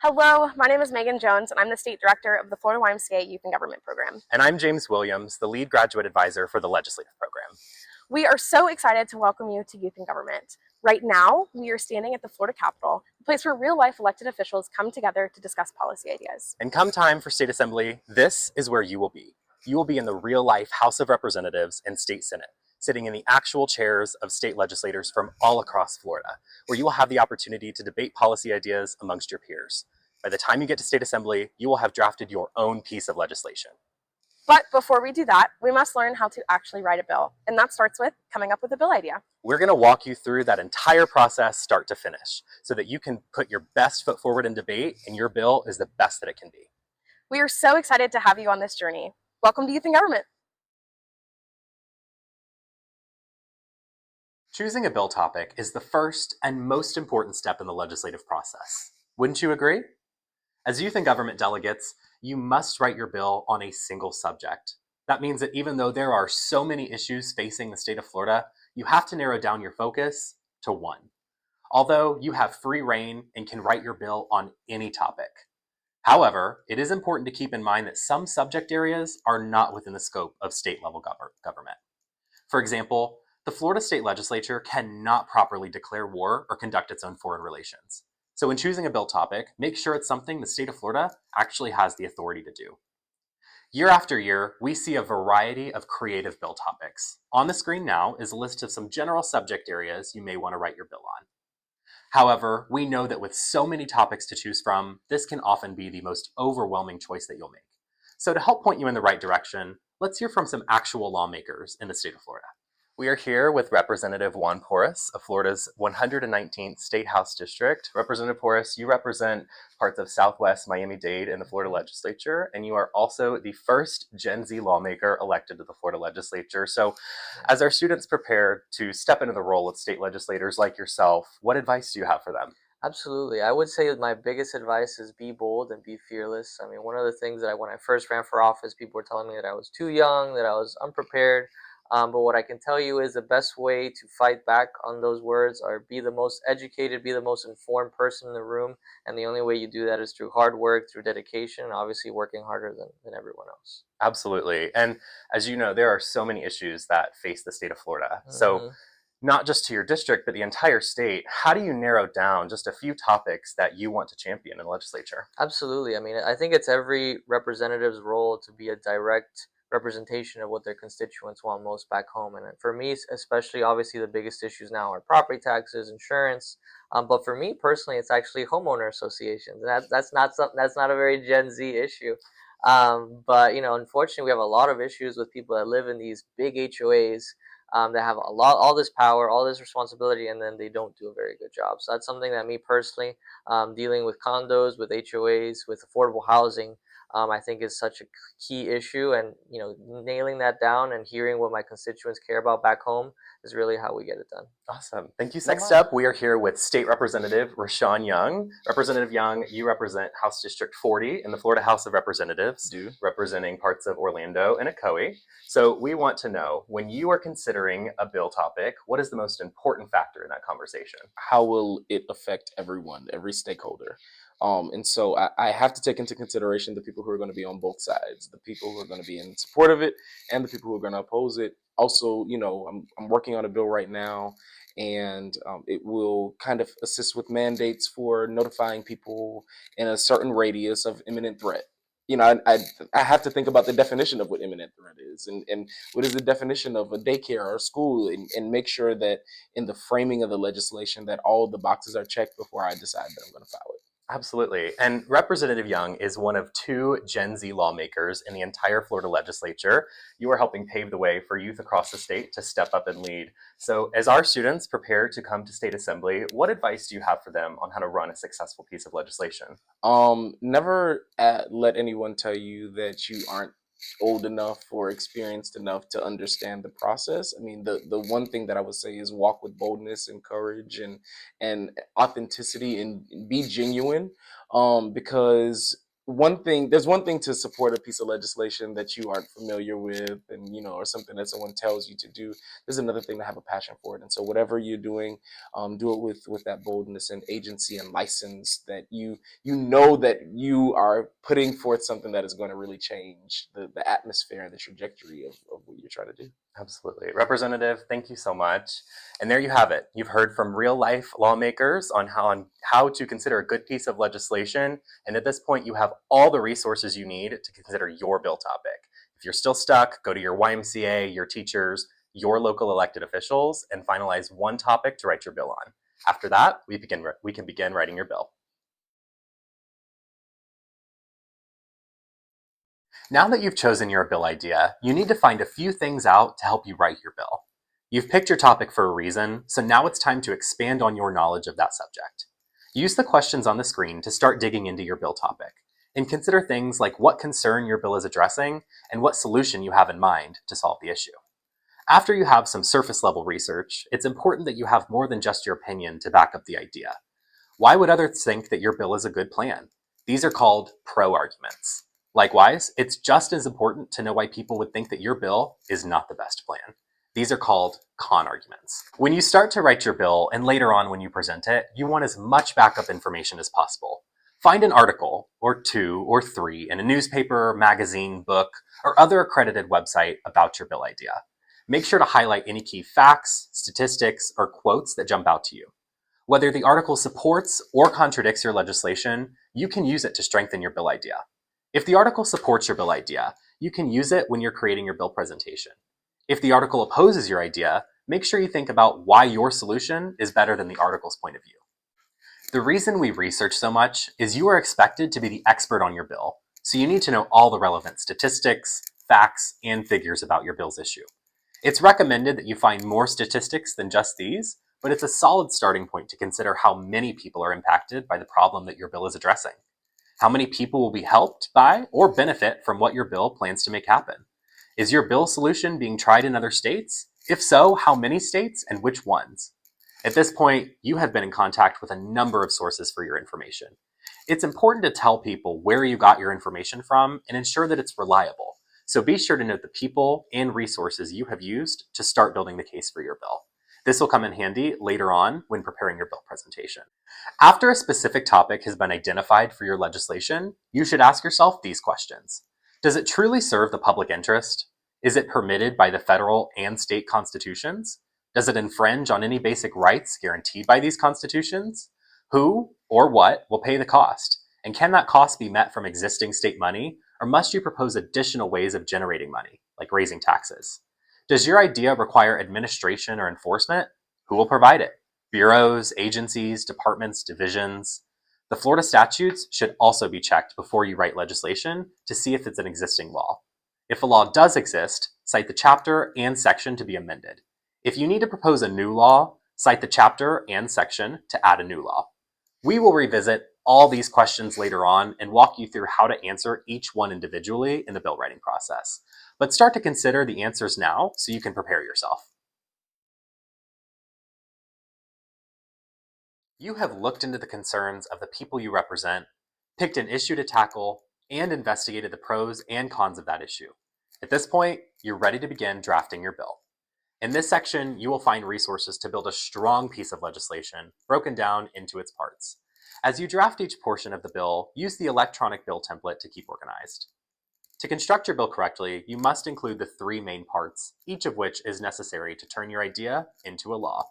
Hello, my name is Megan Jones, and I'm the State Director of the Florida YMCA Youth and Government Program. And I'm James Williams, the lead graduate advisor for the legislative program. We are so excited to welcome you to Youth and Government. Right now, we are standing at the Florida Capitol, a place where real-life elected officials come together to discuss policy ideas. And come time for State Assembly, this is where you will be. You will be in the real-life House of Representatives and State Senate, sitting in the actual chairs of state legislators from all across Florida, where you will have the opportunity to debate policy ideas amongst your peers. By the time you get to State Assembly, you will have drafted your own piece of legislation. But before we do that, we must learn how to actually write a bill, and that starts with coming up with a bill idea. We're going to walk you through that entire process start to finish so that you can put your best foot forward in debate and your bill is the best that it can be. We are so excited to have you on this journey. Welcome to Youth and Government. Choosing a bill topic is the first and most important step in the legislative process. Wouldn't you agree? As youth and government delegates, you must write your bill on a single subject. That means that even though there are so many issues facing the state of Florida, you have to narrow down your focus to one. Although you have free reign and can write your bill on any topic. However, it is important to keep in mind that some subject areas are not within the scope of state-level government. For example, the Florida State Legislature cannot properly declare war or conduct its own foreign relations. So when choosing a bill topic, make sure it's something the state of Florida actually has the authority to do. Year after year, we see a variety of creative bill topics. On the screen now is a list of some general subject areas you may want to write your bill on. However, we know that with so many topics to choose from, this can often be the most overwhelming choice that you'll make. So to help point you in the right direction, let's hear from some actual lawmakers in the state of Florida. We are here with Representative Juan Porras of Florida's 119th State House District. Representative Porras, you represent parts of Southwest Miami-Dade in the Florida Legislature, and you are also the first Gen Z lawmaker elected to the Florida Legislature. So as our students prepare to step into the role of state legislators like yourself, what advice do you have for them? Absolutely. I would say my biggest advice is be bold and be fearless. I mean, one of the things that when I first ran for office, people were telling me that I was too young, that I was unprepared. But what I can tell you is the best way to fight back on those words are be the most educated, be the most informed person in the room. And the only way you do that is through hard work, through dedication, and obviously working harder than everyone else. Absolutely. And as you know, there are so many issues that face the state of Florida. So not just to your district, but the entire state, how do you narrow down just a few topics that you want to champion in the legislature? Absolutely. I mean, I think it's every representative's role to be a direct representation of what their constituents want most back home. And for me, especially, obviously, the biggest issues now are property taxes, insurance. But for me personally, it's actually homeowner associations. And that's not something that's not a very Gen Z issue. But unfortunately, we have a lot of issues with people that live in these big HOAs that have all this power, all this responsibility, and then they don't do a very good job. So that's something that me personally, dealing with condos, with HOAs, with affordable housing, I think is such a key issue. And nailing that down and hearing what my constituents care about back home is really how we get it done. Awesome. Thank you. Next up, we are here with State Representative Rashawn Young. Representative Young, you represent House District 40 in the Florida House of Representatives, representing parts of Orlando and Ocoee. So we want to know, when you are considering a bill topic, what is the most important factor in that conversation? How will it affect everyone, every stakeholder? And so I have to take into consideration the people who are going to be on both sides, the people who are going to be in support of it and the people who are going to oppose it. Also, I'm working on a bill right now, and it will kind of assist with mandates for notifying people in a certain radius of imminent threat. I have to think about the definition of what imminent threat is, and what is the definition of a daycare or a school, and make sure that in the framing of the legislation that all of the boxes are checked before I decide that I'm going to file it. Absolutely. And Representative Young is one of two Gen Z lawmakers in the entire Florida legislature. You are helping pave the way for youth across the state to step up and lead. So as our students prepare to come to state assembly, what advice do you have for them on how to run a successful piece of legislation? Never let anyone tell you that you aren't old enough or experienced enough to understand the process. I mean, the one thing that I would say is walk with boldness and courage and authenticity and be genuine, because there's one thing to support a piece of legislation that you aren't familiar with, and or something that someone tells you to do. There's another thing to have a passion for it. And so whatever you're doing, do it with that boldness and agency and license that that you are putting forth something that is going to really change the atmosphere and the trajectory of what you're trying to do. Absolutely. Representative, thank you so much. And there you have it. You've heard from real life lawmakers on how to consider a good piece of legislation. And at this point, you have all the resources you need to consider your bill topic. If you're still stuck, go to your YMCA, your teachers, your local elected officials, and finalize one topic to write your bill on. After that, we can begin writing your bill. Now that you've chosen your bill idea, you need to find a few things out to help you write your bill. You've picked your topic for a reason, so now it's time to expand on your knowledge of that subject. Use the questions on the screen to start digging into your bill topic, and consider things like what concern your bill is addressing and what solution you have in mind to solve the issue. After you have some surface level research, it's important that you have more than just your opinion to back up the idea. Why would others think that your bill is a good plan? These are called pro-arguments. Likewise, it's just as important to know why people would think that your bill is not the best plan. These are called con arguments. When you start to write your bill, and later on when you present it, you want as much backup information as possible. Find an article, or 2 or 3, in a newspaper, magazine, book, or other accredited website about your bill idea. Make sure to highlight any key facts, statistics, or quotes that jump out to you. Whether the article supports or contradicts your legislation, you can use it to strengthen your bill idea. If the article supports your bill idea, you can use it when you're creating your bill presentation. If the article opposes your idea, make sure you think about why your solution is better than the article's point of view. The reason we research so much is you are expected to be the expert on your bill, so you need to know all the relevant statistics, facts, and figures about your bill's issue. It's recommended that you find more statistics than just these, but it's a solid starting point to consider how many people are impacted by the problem that your bill is addressing. How many people will be helped by or benefit from what your bill plans to make happen? Is your bill solution being tried in other states? If so, how many states and which ones? At this point, you have been in contact with a number of sources for your information. It's important to tell people where you got your information from and ensure that it's reliable. So be sure to note the people and resources you have used to start building the case for your bill. This will come in handy later on when preparing your bill presentation. After a specific topic has been identified for your legislation, you should ask yourself these questions. Does it truly serve the public interest? Is it permitted by the federal and state constitutions? Does it infringe on any basic rights guaranteed by these constitutions? Who or what will pay the cost? And can that cost be met from existing state money, or must you propose additional ways of generating money, like raising taxes? Does your idea require administration or enforcement? Who will provide it? Bureaus, agencies, departments, divisions. The Florida statutes should also be checked before you write legislation to see if it's an existing law. If a law does exist, cite the chapter and section to be amended. If you need to propose a new law, cite the chapter and section to add a new law. We will revisit all these questions later on and walk you through how to answer each one individually in the bill writing process. But start to consider the answers now so you can prepare yourself. You have looked into the concerns of the people you represent, picked an issue to tackle, and investigated the pros and cons of that issue. At this point, you're ready to begin drafting your bill. In this section, you will find resources to build a strong piece of legislation broken down into its parts. As you draft each portion of the bill, use the electronic bill template to keep organized. To construct your bill correctly, you must include the 3 main parts, each of which is necessary to turn your idea into a law: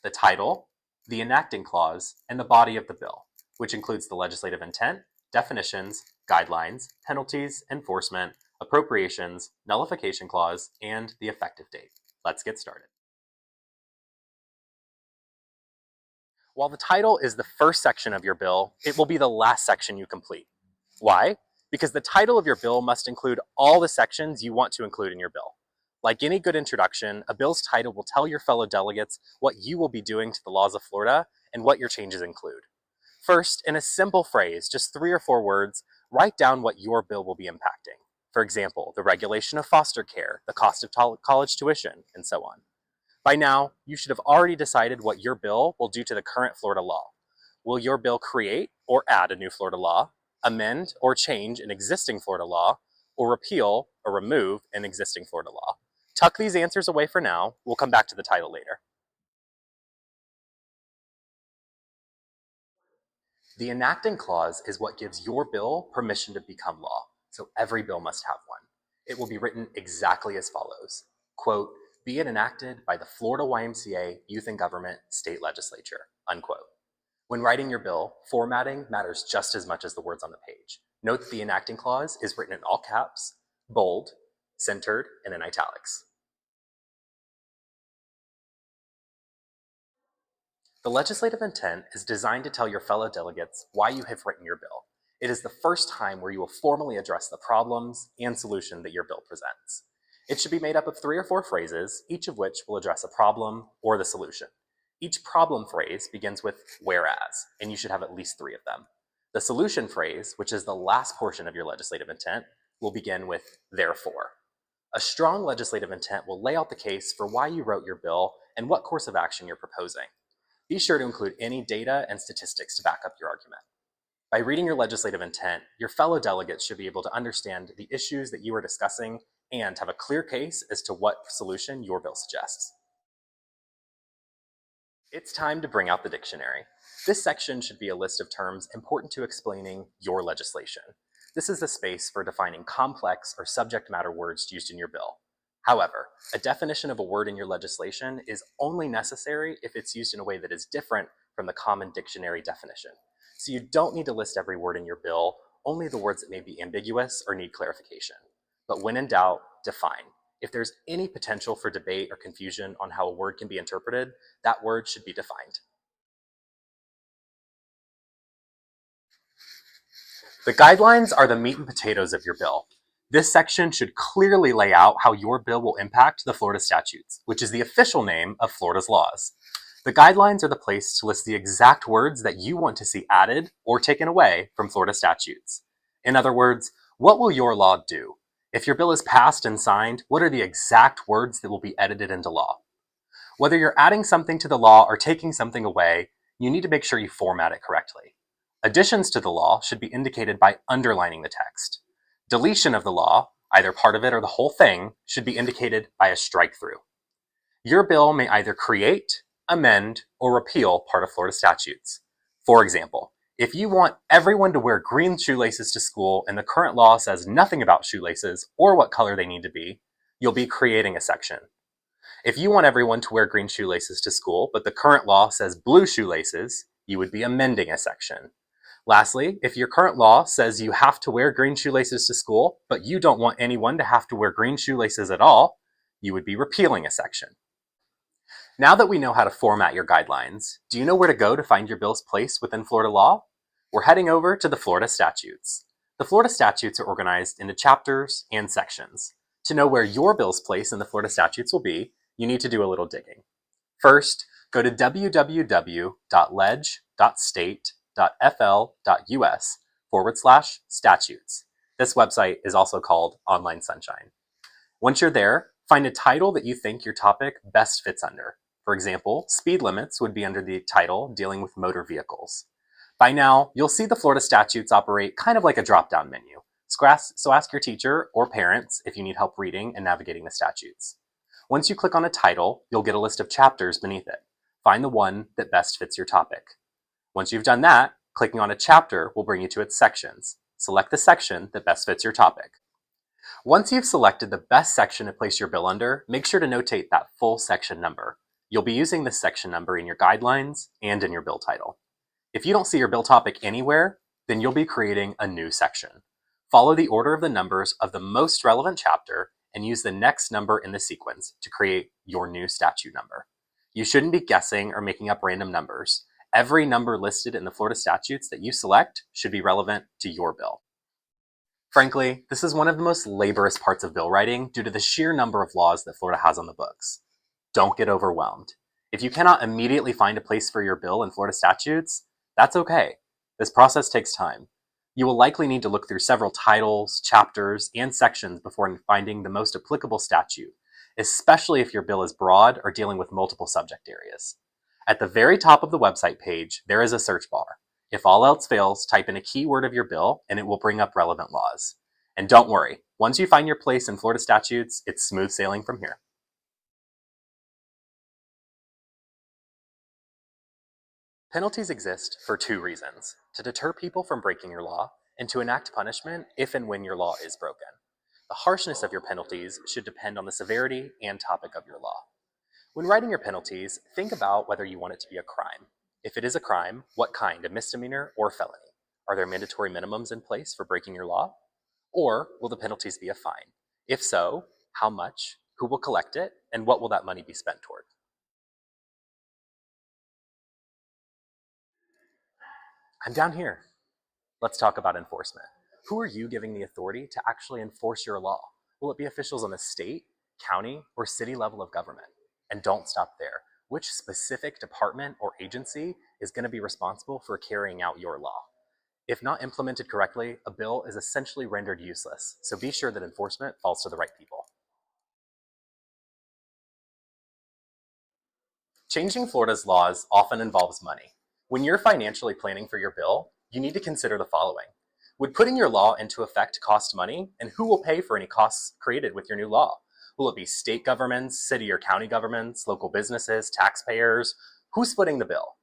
the title, the enacting clause, and the body of the bill, which includes the legislative intent, definitions, guidelines, penalties, enforcement, appropriations, nullification clause, and the effective date. Let's get started. While the title is the first section of your bill, it will be the last section you complete. Why? Because the title of your bill must include all the sections you want to include in your bill. Like any good introduction, a bill's title will tell your fellow delegates what you will be doing to the laws of Florida and what your changes include. First, in a simple phrase, just 3 or 4 words, write down what your bill will be impacting. For example, the regulation of foster care, the cost of college tuition, and so on. By now, you should have already decided what your bill will do to the current Florida law. Will your bill create or add a new Florida law, amend or change an existing Florida law, or repeal or remove an existing Florida law. Tuck these answers away for now. We'll come back to the title later. The enacting clause is what gives your bill permission to become law, so every bill must have one. It will be written exactly as follows. Quote, be it enacted by the Florida YMCA Youth and Government State Legislature, unquote. When writing your bill, formatting matters just as much as the words on the page. Note that the enacting clause is written in all caps, bold, centered, and in italics. The legislative intent is designed to tell your fellow delegates why you have written your bill. It is the first time where you will formally address the problems and solution that your bill presents. It should be made up of 3 or 4 phrases, each of which will address a problem or the solution. Each problem phrase begins with whereas, and you should have at least 3 of them. The solution phrase, which is the last portion of your legislative intent, will begin with therefore. A strong legislative intent will lay out the case for why you wrote your bill and what course of action you're proposing. Be sure to include any data and statistics to back up your argument. By reading your legislative intent, your fellow delegates should be able to understand the issues that you are discussing and have a clear case as to what solution your bill suggests. It's time to bring out the dictionary. This section should be a list of terms important to explaining your legislation. This is the space for defining complex or subject matter words used in your bill. However, a definition of a word in your legislation is only necessary if it's used in a way that is different from the common dictionary definition. So you don't need to list every word in your bill, only the words that may be ambiguous or need clarification. But when in doubt, define. If there's any potential for debate or confusion on how a word can be interpreted, that word should be defined. The guidelines are the meat and potatoes of your bill. This section should clearly lay out how your bill will impact the Florida statutes, which is the official name of Florida's laws. The guidelines are the place to list the exact words that you want to see added or taken away from Florida statutes. In other words, what will your law do? If your bill is passed and signed, what are the exact words that will be edited into law? Whether you're adding something to the law or taking something away, you need to make sure you format it correctly. Additions to the law should be indicated by underlining the text. Deletion of the law, either part of it or the whole thing, should be indicated by a strike-through. Your bill may either create, amend, or repeal part of Florida statutes. For example, if you want everyone to wear green shoelaces to school and the current law says nothing about shoelaces or what color they need to be, you'll be creating a section. If you want everyone to wear green shoelaces to school, but the current law says blue shoelaces, you would be amending a section. Lastly, if your current law says you have to wear green shoelaces to school, but you don't want anyone to have to wear green shoelaces at all, you would be repealing a section. Now that we know how to format your guidelines, do you know where to go to find your bill's place within Florida law? We're heading over to the Florida statutes. The Florida statutes are organized into chapters and sections. To know where your bill's place in the Florida statutes will be, you need to do a little digging. First, go to www.leg.state.fl.us/statutes. This website is also called Online Sunshine. Once you're there, find a title that you think your topic best fits under. For example, speed limits would be under the title dealing with motor vehicles. By now, you'll see the Florida statutes operate kind of like a drop-down menu. So ask your teacher or parents if you need help reading and navigating the statutes. Once you click on a title, you'll get a list of chapters beneath it. Find the one that best fits your topic. Once you've done that, clicking on a chapter will bring you to its sections. Select the section that best fits your topic. Once you've selected the best section to place your bill under, make sure to notate that full section number. You'll be using this section number in your guidelines and in your bill title. If you don't see your bill topic anywhere, then you'll be creating a new section. Follow the order of the numbers of the most relevant chapter and use the next number in the sequence to create your new statute number. You shouldn't be guessing or making up random numbers. Every number listed in the Florida statutes that you select should be relevant to your bill. Frankly, this is one of the most laborious parts of bill writing due to the sheer number of laws that Florida has on the books. Don't get overwhelmed. If you cannot immediately find a place for your bill in Florida statutes, that's okay. This process takes time. You will likely need to look through several titles, chapters, and sections before finding the most applicable statute, especially if your bill is broad or dealing with multiple subject areas. At the very top of the website page, there is a search bar. If all else fails, type in a keyword of your bill and it will bring up relevant laws. And don't worry, once you find your place in Florida statutes, it's smooth sailing from here. Penalties exist for two reasons: to deter people from breaking your law and to enact punishment if and when your law is broken. The harshness of your penalties should depend on the severity and topic of your law. When writing your penalties, think about whether you want it to be a crime. If it is a crime, what kind, a misdemeanor or felony? Are there mandatory minimums in place for breaking your law? Or will the penalties be a fine? If so, how much? Who will collect it? And what will that money be spent toward? I'm down here. Let's talk about enforcement. Who are you giving the authority to actually enforce your law? Will it be officials on the state, county, or city level of government? And don't stop there. Which specific department or agency is going to be responsible for carrying out your law? If not implemented correctly, a bill is essentially rendered useless, so be sure that enforcement falls to the right people. Changing Florida's laws often involves money. When you're financially planning for your bill, you need to consider the following. Would putting your law into effect cost money? And who will pay for any costs created with your new law? Will it be state governments, city or county governments, local businesses, taxpayers? Who's footing the bill?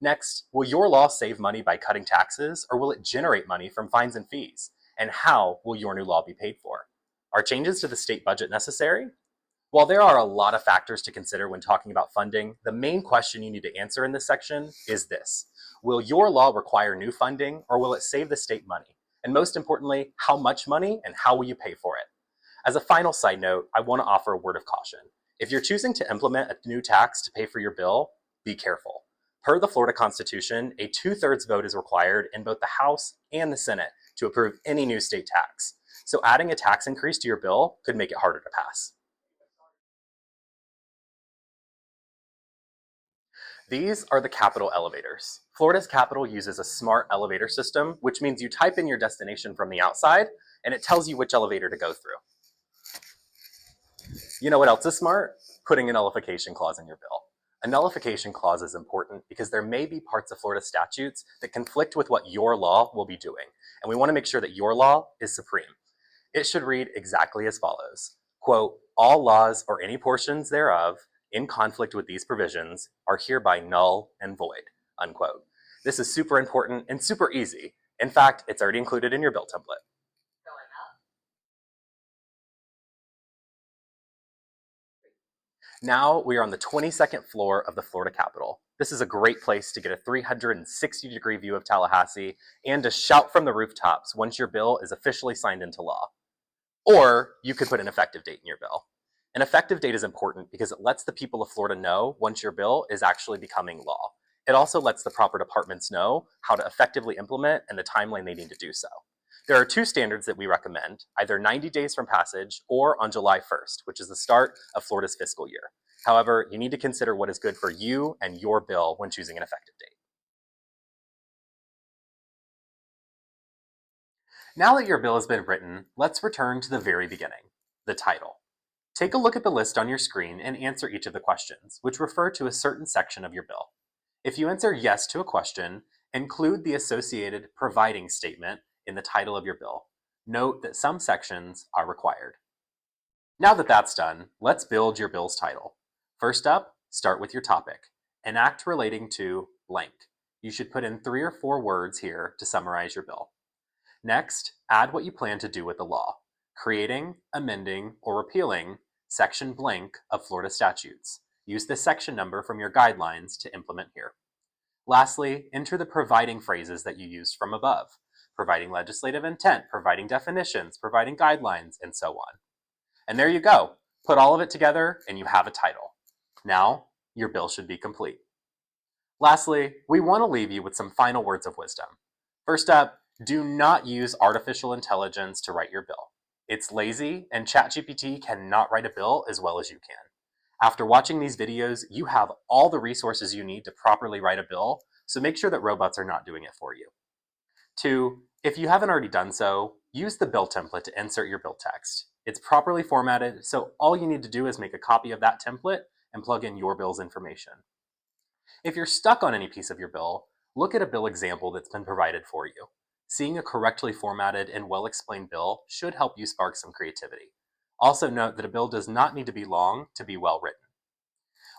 Next, will your law save money by cutting taxes, or will it generate money from fines and fees? And how will your new law be paid for? Are changes to the state budget necessary? While there are a lot of factors to consider when talking about funding, the main question you need to answer in this section is this: will your law require new funding, or will it save the state money? And most importantly, how much money and how will you pay for it? As a final side note, I want to offer a word of caution. If you're choosing to implement a new tax to pay for your bill, be careful. Per the Florida Constitution, a 2/3 vote is required in both the House and the Senate to approve any new state tax. So adding a tax increase to your bill could make it harder to pass. These are the Capitol elevators. Florida's Capitol uses a smart elevator system, which means you type in your destination from the outside and it tells you which elevator to go through. You know what else is smart? Putting a nullification clause in your bill. A nullification clause is important because there may be parts of Florida statutes that conflict with what your law will be doing, and we want to make sure that your law is supreme. It should read exactly as follows. Quote, all laws or any portions thereof in conflict with these provisions are hereby null and void, unquote. This is super important and super easy. In fact, it's already included in your bill template. Now we are on the 22nd floor of the Florida Capitol. This is a great place to get a 360-degree view of Tallahassee and to shout from the rooftops once your bill is officially signed into law. Or you could put an effective date in your bill. An effective date is important because it lets the people of Florida know once your bill is actually becoming law. It also lets the proper departments know how to effectively implement and the timeline they need to do so. There are two standards that we recommend, either 90 days from passage or on July 1st, which is the start of Florida's fiscal year. However, you need to consider what is good for you and your bill when choosing an effective date. Now that your bill has been written, let's return to the very beginning, the title. Take a look at the list on your screen and answer each of the questions, which refer to a certain section of your bill. If you answer yes to a question, include the associated providing statement in the title of your bill. Note that some sections are required. Now that that's done, let's build your bill's title. First up, start with your topic. An act relating to blank. You should put in 3 or 4 words here to summarize your bill. Next, add what you plan to do with the law, creating, amending, or repealing section blank of Florida statutes. Use the section number from your guidelines to implement here. Lastly, enter the providing phrases that you used from above, providing legislative intent, providing definitions, providing guidelines, and so on. And there you go. Put all of it together and you have a title. Now, your bill should be complete. Lastly, we want to leave you with some final words of wisdom. First up, do not use artificial intelligence to write your bill. It's lazy, and ChatGPT cannot write a bill as well as you can. After watching these videos, you have all the resources you need to properly write a bill, so make sure that robots are not doing it for you. 2, if you haven't already done so, use the bill template to insert your bill text. It's properly formatted, so all you need to do is make a copy of that template and plug in your bill's information. If you're stuck on any piece of your bill, Look at a bill example that's been provided for you. Seeing a correctly formatted and well-explained bill should help you spark some creativity. Also note that a bill does not need to be long to be well written.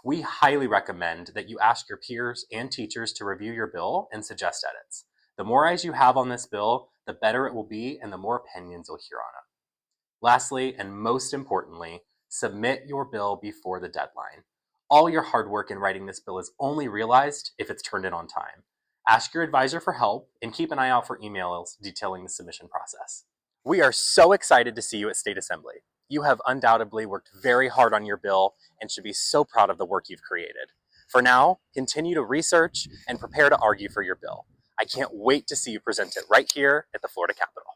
We highly recommend that you ask your peers and teachers to review your bill and suggest edits. The more eyes you have on this bill, the better it will be and the more opinions you'll hear on it. Lastly, and most importantly, submit your bill before the deadline. All your hard work in writing this bill is only realized if it's turned in on time. Ask your advisor for help and keep an eye out for emails detailing the submission process. We are so excited to see you at State Assembly. You have undoubtedly worked very hard on your bill and should be so proud of the work you've created. For now, continue to research and prepare to argue for your bill. I can't wait to see you present it right here at the Florida Capitol.